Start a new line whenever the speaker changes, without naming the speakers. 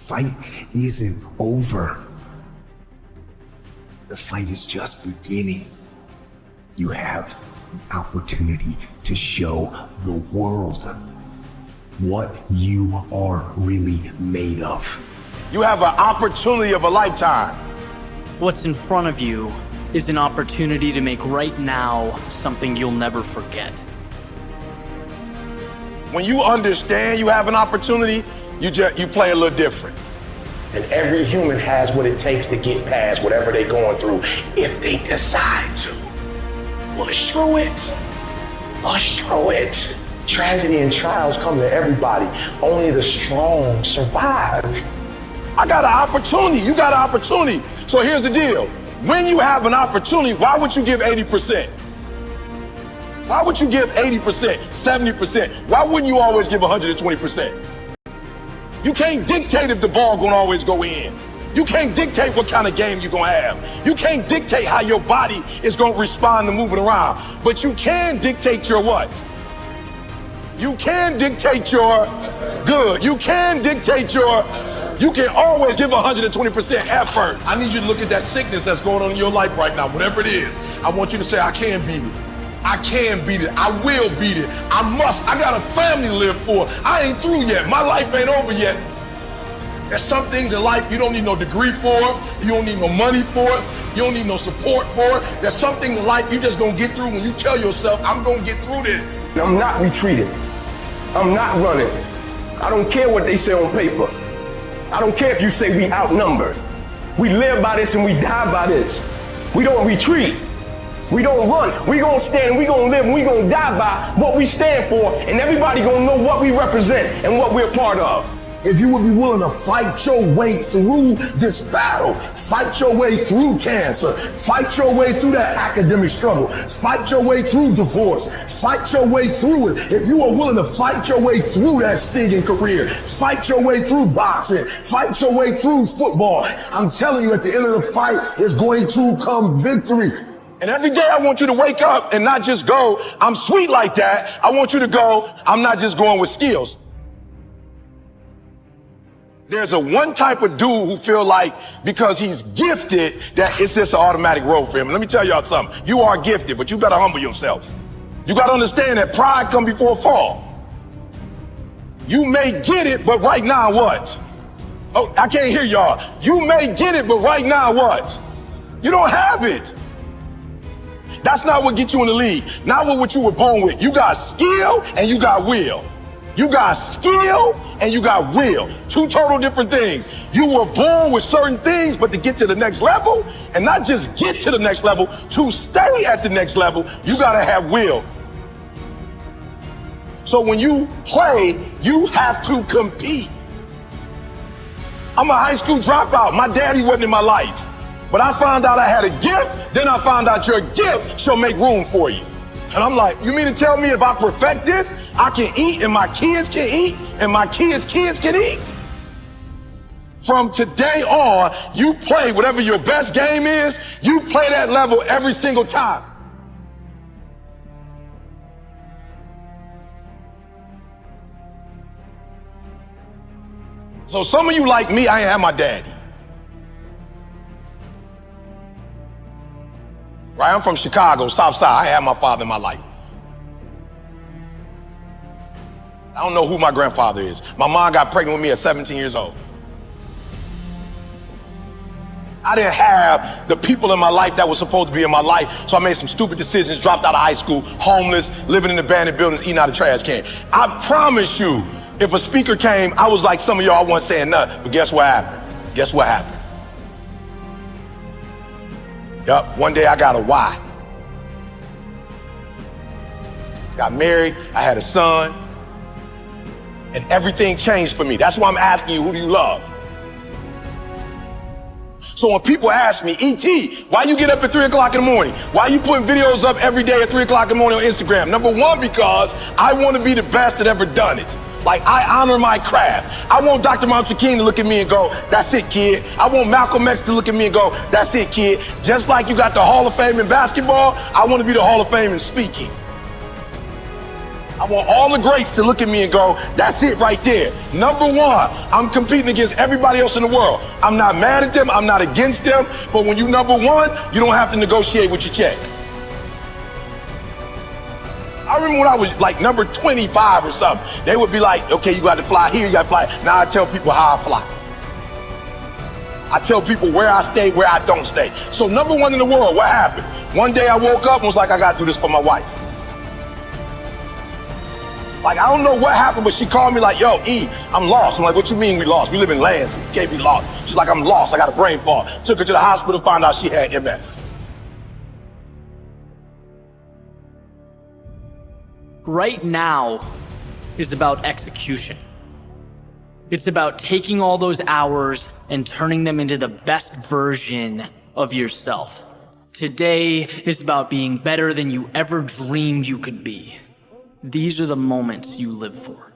fight isn't over. The fight is just beginning. You have the opportunity to show the world what you are really made of.
You have an opportunity of a lifetime.
What's in front of you is an opportunity to make right now something you'll never forget.
When you understand you have an opportunity, you play a little different.
And every human has what it takes to get past whatever they're going through if they decide to. Push through it. Push through it. Tragedy and trials come to everybody. Only the strong survive.
I got an opportunity. You got an opportunity. So here's the deal. When you have an opportunity, why would you give 80%? Why would you give 80%, 70%? Why wouldn't you always give 120%? You can't dictate if the ball gonna always go in. You can't dictate what kind of game you're gonna have. You can't dictate how your body is gonna respond to moving around. But you can dictate your what? You can dictate your good. You can dictate your, you can always give 120% effort.
I need you to look at that sickness that's going on in your life right now, whatever it is. I want you to say, I can beat it. I can beat it. I will beat it. I must. I got a family to live for. I ain't through yet. My life ain't over yet. There's some things in life you don't need no degree for. You don't need no money for it. You don't need no support for it. There's something in life you just gonna get through when you tell yourself, I'm gonna get through this.
I'm not retreating. I'm not running. I don't care what they say on paper. I don't care if you say we outnumbered. We live by this and we die by this. We don't retreat. We don't run. We gonna stand, we gonna live, and we gonna die by what we stand for, and everybody gonna know what we represent and what we're part of.
If you would be willing to fight your way through this battle, fight your way through cancer, fight your way through that academic struggle, fight your way through divorce, fight your way through it. If you are willing to fight your way through that stinging career, fight your way through boxing, fight your way through football, I'm telling you, at the end of the fight is going to come victory.
And every day I want you to wake up and not just go, I'm sweet like that. I want you to go, I'm not just going with skills. There's a one type of dude who feel like because he's gifted that it's just an automatic road for him. And let me tell y'all something. You are gifted, but you gotta humble yourself. You gotta understand that pride comes before a fall. You may get it, but right now what? Oh, I can't hear y'all. You may get it, but right now what? You don't have it. That's not what gets you in the league. Not what you were born with. You got skill and you got will. You got skill and you got will. Two total different things. You were born with certain things, but to get to the next level, and not just get to the next level, to stay at the next level, you gotta have will. So when you play, you have to compete. I'm a high school dropout. My daddy wasn't in my life. But I found out I had a gift, then I found out your gift shall make room for you. And I'm like, you mean to tell me if I perfect this, I can eat and my kids can eat and my kids' kids can eat? From today on, you play whatever your best game is, you play that level every single time. So some of you like me, I ain't have my daddy. Right, I'm from Chicago, South Side. I had my father in my life. I don't know who my grandfather is. My mom got pregnant with me at 17 years old. I didn't have the people in my life that were supposed to be in my life, so I made some stupid decisions, dropped out of high school, homeless, living in abandoned buildings, eating out of trash can. I promise you, if a speaker came, I was like some of y'all, I wasn't saying nothing, but guess what happened? Guess what happened? Yup, one day I got a why. Got married, I had a son, and everything changed for me. That's why I'm asking you, who do you love? So when people ask me, E.T., why you get up at 3 o'clock in the morning? Why you putting videos up every day at 3 o'clock in the morning on Instagram? Number one, because I want to be the best that ever done it. Like, I honor my craft. I want Dr. Martin Luther King to look at me and go, that's it, kid. I want Malcolm X to look at me and go, that's it, kid. Just like you got the Hall of Fame in basketball, I want to be the Hall of Fame in speaking. I want all the greats to look at me and go, that's it right there. Number one, I'm competing against everybody else in the world. I'm not mad at them, I'm not against them, but when you number one, you don't have to negotiate with your check. I remember when I was like number 25 or something, they would be like, okay, you got to fly here, you got to fly. Now I tell people how I fly. I tell people where I stay, where I don't stay. So number one in the world, what happened? One day I woke up and was like, I got to do this for my wife. Like, I don't know what happened, but she called me like, yo, E, I'm lost. I'm like, what you mean we lost? We live in Lansing. You can't be lost. She's like, I'm lost. I got a brain fog. Took her to the hospital, found out she had MS.
Right now is about execution. It's about taking all those hours and turning them into the best version of yourself. Today is about being better than you ever dreamed you could be. These are the moments you live for.